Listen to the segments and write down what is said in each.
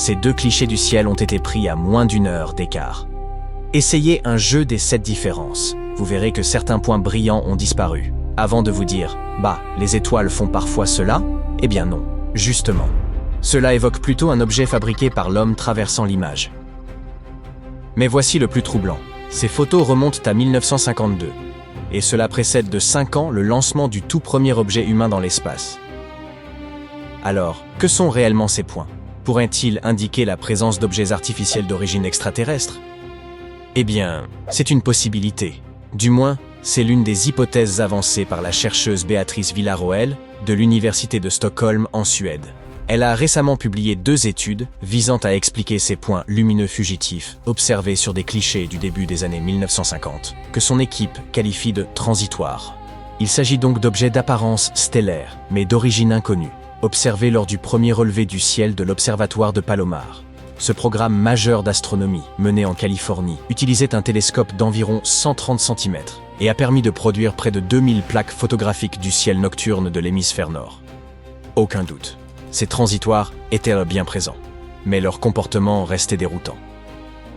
Ces deux clichés du ciel ont été pris à moins d'1 heure d'écart. Essayez un jeu des 7 différences. Vous verrez que certains points brillants ont disparu. Avant de vous dire « Bah, les étoiles font parfois cela », eh bien non, justement. Cela évoque plutôt un objet fabriqué par l'homme traversant l'image. Mais voici le plus troublant. Ces photos remontent à 1952. Et cela précède de 5 ans le lancement du tout premier objet humain dans l'espace. Alors, que sont réellement ces points? Pourraient-ils indiquer la présence d'objets artificiels d'origine extraterrestre? Eh bien, c'est une possibilité. Du moins, c'est l'une des hypothèses avancées par la chercheuse Beatrice Villaroel de l'Université de Stockholm en Suède. Elle a récemment publié 2 études visant à expliquer ces points lumineux fugitifs observés sur des clichés du début des années 1950, que son équipe qualifie de transitoires. Il s'agit donc d'objets d'apparence stellaire, mais d'origine inconnue, observés lors du premier relevé du ciel de l'Observatoire de Palomar. Ce programme majeur d'astronomie, mené en Californie, utilisait un télescope d'environ 130 cm et a permis de produire près de 2000 plaques photographiques du ciel nocturne de l'hémisphère nord. Aucun doute, ces transitoires étaient bien présents, mais leur comportement restait déroutant.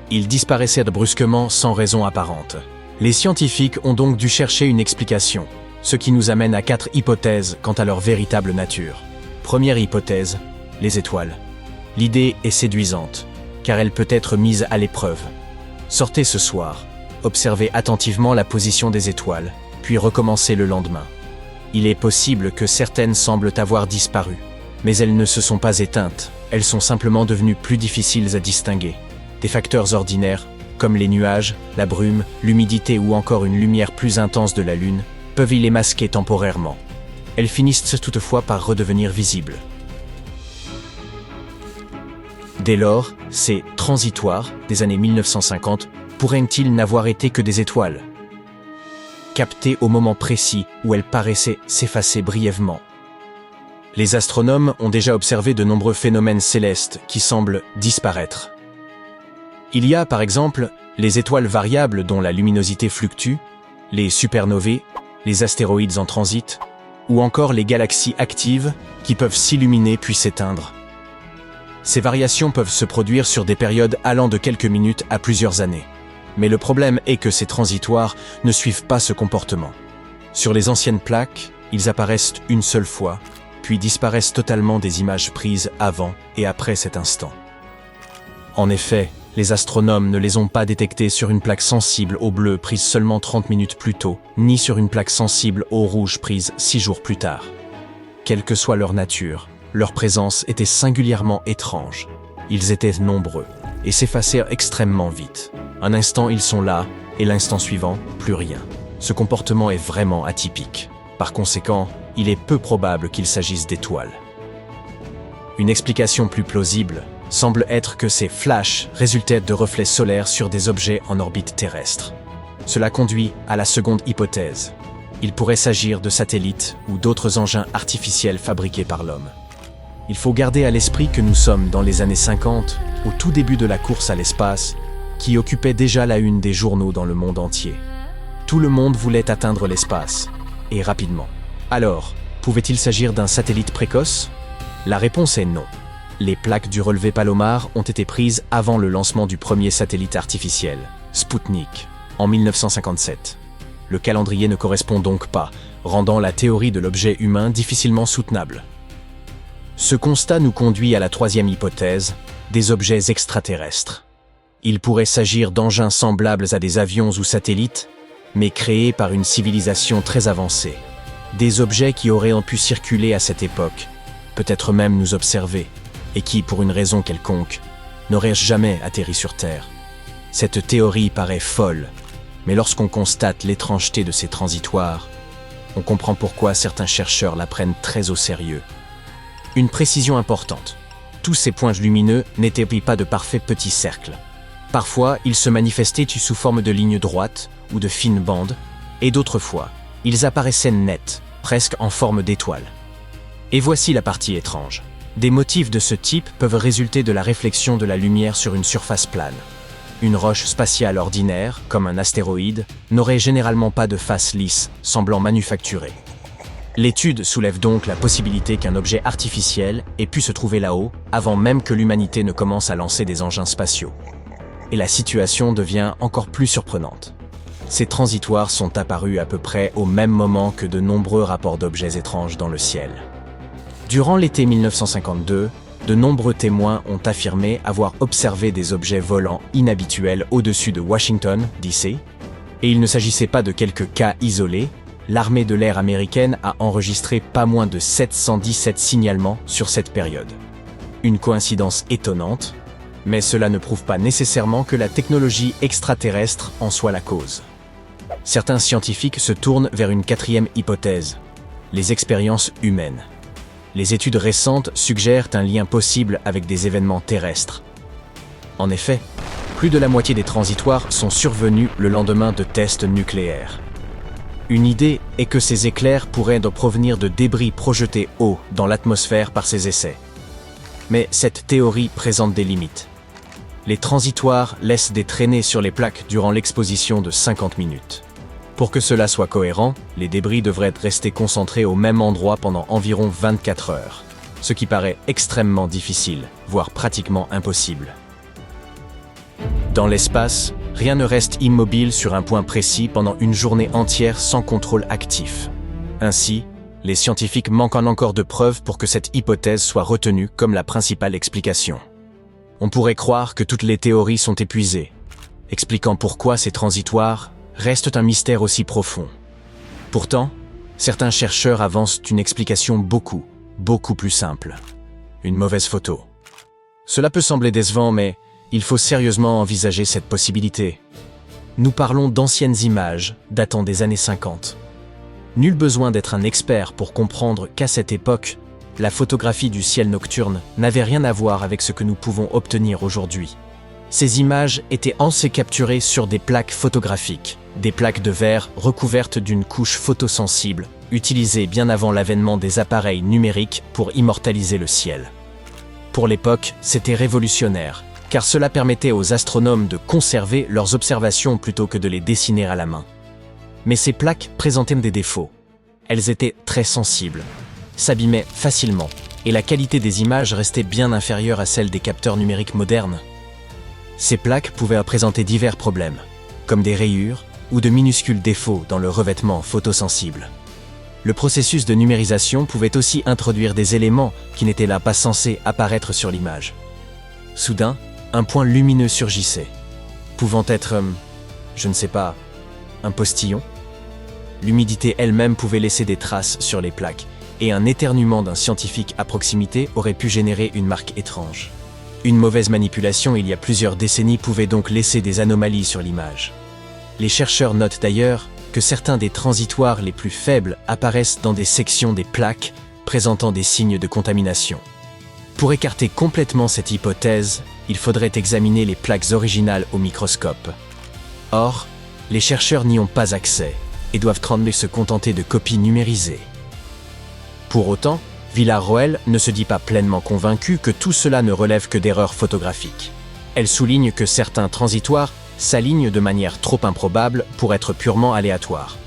Ils disparaissaient brusquement sans raison apparente. Les scientifiques ont donc dû chercher une explication, ce qui nous amène à 4 hypothèses quant à leur véritable nature. Première hypothèse, les étoiles. L'idée est séduisante, car elle peut être mise à l'épreuve. Sortez ce soir, observez attentivement la position des étoiles, puis recommencez le lendemain. Il est possible que certaines semblent avoir disparu, mais elles ne se sont pas éteintes, elles sont simplement devenues plus difficiles à distinguer. Des facteurs ordinaires, comme les nuages, la brume, l'humidité ou encore une lumière plus intense de la Lune, peuvent y les masquer temporairement. Elles finissent toutefois par redevenir visibles. Dès lors, ces transitoires des années 1950 pourraient-ils n'avoir été que des étoiles, captées au moment précis où elles paraissaient s'effacer brièvement. Les astronomes ont déjà observé de nombreux phénomènes célestes qui semblent disparaître. Il y a par exemple les étoiles variables dont la luminosité fluctue, les supernovae, les astéroïdes en transit, ou encore les galaxies actives qui peuvent s'illuminer puis s'éteindre. Ces variations peuvent se produire sur des périodes allant de quelques minutes à plusieurs années. Mais le problème est que ces transitoires ne suivent pas ce comportement. Sur les anciennes plaques, ils apparaissent une seule fois, puis disparaissent totalement des images prises avant et après cet instant. En effet, les astronomes ne les ont pas détectés sur une plaque sensible au bleu prise seulement 30 minutes plus tôt, ni sur une plaque sensible au rouge prise 6 jours plus tard. Quelle que soit leur nature, leur présence était singulièrement étrange. Ils étaient nombreux et s'effacèrent extrêmement vite. Un instant, ils sont là, et l'instant suivant, plus rien. Ce comportement est vraiment atypique. Par conséquent, il est peu probable qu'il s'agisse d'étoiles. Une explication plus plausible semble être que ces flashs résultaient de reflets solaires sur des objets en orbite terrestre. Cela conduit à la seconde hypothèse. Il pourrait s'agir de satellites ou d'autres engins artificiels fabriqués par l'homme. Il faut garder à l'esprit que nous sommes dans les années 50, au tout début de la course à l'espace, qui occupait déjà la une des journaux dans le monde entier. Tout le monde voulait atteindre l'espace, et rapidement. Alors, pouvait-il s'agir d'un satellite précoce? La réponse est non. Les plaques du relevé Palomar ont été prises avant le lancement du premier satellite artificiel, Sputnik, en 1957. Le calendrier ne correspond donc pas, rendant la théorie de l'objet humain difficilement soutenable. Ce constat nous conduit à la troisième hypothèse, des objets extraterrestres. Il pourrait s'agir d'engins semblables à des avions ou satellites, mais créés par une civilisation très avancée. Des objets qui auraient pu circuler à cette époque, peut-être même nous observer, et qui, pour une raison quelconque, n'auraient jamais atterri sur Terre. Cette théorie paraît folle, mais lorsqu'on constate l'étrangeté de ces transitoires, on comprend pourquoi certains chercheurs la prennent très au sérieux. Une précision importante. Tous ces points lumineux n'étaient pas de parfaits petits cercles. Parfois, ils se manifestaient sous forme de lignes droites ou de fines bandes, et d'autres fois, ils apparaissaient nets, presque en forme d'étoiles. Et voici la partie étrange. Des motifs de ce type peuvent résulter de la réflexion de la lumière sur une surface plane. Une roche spatiale ordinaire, comme un astéroïde, n'aurait généralement pas de face lisse, semblant manufacturée. L'étude soulève donc la possibilité qu'un objet artificiel ait pu se trouver là-haut avant même que l'humanité ne commence à lancer des engins spatiaux. Et la situation devient encore plus surprenante. Ces transitoires sont apparus à peu près au même moment que de nombreux rapports d'objets étranges dans le ciel. Durant l'été 1952, de nombreux témoins ont affirmé avoir observé des objets volants inhabituels au-dessus de Washington, D.C., et il ne s'agissait pas de quelques cas isolés. L'armée de l'air américaine a enregistré pas moins de 717 signalements sur cette période. Une coïncidence étonnante, mais cela ne prouve pas nécessairement que la technologie extraterrestre en soit la cause. Certains scientifiques se tournent vers une quatrième hypothèse, les expériences humaines. Les études récentes suggèrent un lien possible avec des événements terrestres. En effet, plus de la moitié des transitoires sont survenus le lendemain de tests nucléaires. Une idée est que ces éclairs pourraient provenir de débris projetés haut dans l'atmosphère par ces essais. Mais cette théorie présente des limites. Les transitoires laissent des traînées sur les plaques durant l'exposition de 50 minutes. Pour que cela soit cohérent, les débris devraient rester concentrés au même endroit pendant environ 24 heures, ce qui paraît extrêmement difficile, voire pratiquement impossible. Dans l'espace, rien ne reste immobile sur un point précis pendant une journée entière sans contrôle actif. Ainsi, les scientifiques manquent encore de preuves pour que cette hypothèse soit retenue comme la principale explication. On pourrait croire que toutes les théories sont épuisées, expliquant pourquoi ces transitoires restent un mystère aussi profond. Pourtant, certains chercheurs avancent une explication beaucoup plus simple. Une mauvaise photo. Cela peut sembler décevant, mais il faut sérieusement envisager cette possibilité. Nous parlons d'anciennes images datant des années 50. Nul besoin d'être un expert pour comprendre qu'à cette époque, la photographie du ciel nocturne n'avait rien à voir avec ce que nous pouvons obtenir aujourd'hui. Ces images étaient capturées sur des plaques photographiques, des plaques de verre recouvertes d'une couche photosensible, utilisées bien avant l'avènement des appareils numériques pour immortaliser le ciel. Pour l'époque, c'était révolutionnaire, car cela permettait aux astronomes de conserver leurs observations plutôt que de les dessiner à la main. Mais ces plaques présentaient des défauts. Elles étaient très sensibles, s'abîmaient facilement, et la qualité des images restait bien inférieure à celle des capteurs numériques modernes. Ces plaques pouvaient présenter divers problèmes, comme des rayures ou de minuscules défauts dans le revêtement photosensible. Le processus de numérisation pouvait aussi introduire des éléments qui n'étaient là pas censés apparaître sur l'image. Soudain, un point lumineux surgissait, pouvant être, je ne sais pas, un postillon. L'humidité elle-même pouvait laisser des traces sur les plaques, et un éternuement d'un scientifique à proximité aurait pu générer une marque étrange. Une mauvaise manipulation il y a plusieurs décennies pouvait donc laisser des anomalies sur l'image. Les chercheurs notent d'ailleurs que certains des transitoires les plus faibles apparaissent dans des sections des plaques présentant des signes de contamination. Pour écarter complètement cette hypothèse, il faudrait examiner les plaques originales au microscope. Or, les chercheurs n'y ont pas accès et doivent se contenter de copies numérisées. Pour autant, Villarroel ne se dit pas pleinement convaincu que tout cela ne relève que d'erreurs photographiques. Elle souligne que certains transitoires s'alignent de manière trop improbable pour être purement aléatoires.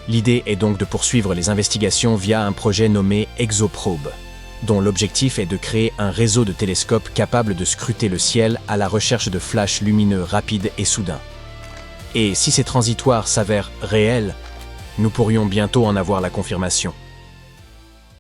L'idée est donc de poursuivre les investigations via un projet nommé ExoProbe, dont l'objectif est de créer un réseau de télescopes capable de scruter le ciel à la recherche de flashs lumineux rapides et soudains. Et si ces transitoires s'avèrent réels, nous pourrions bientôt en avoir la confirmation.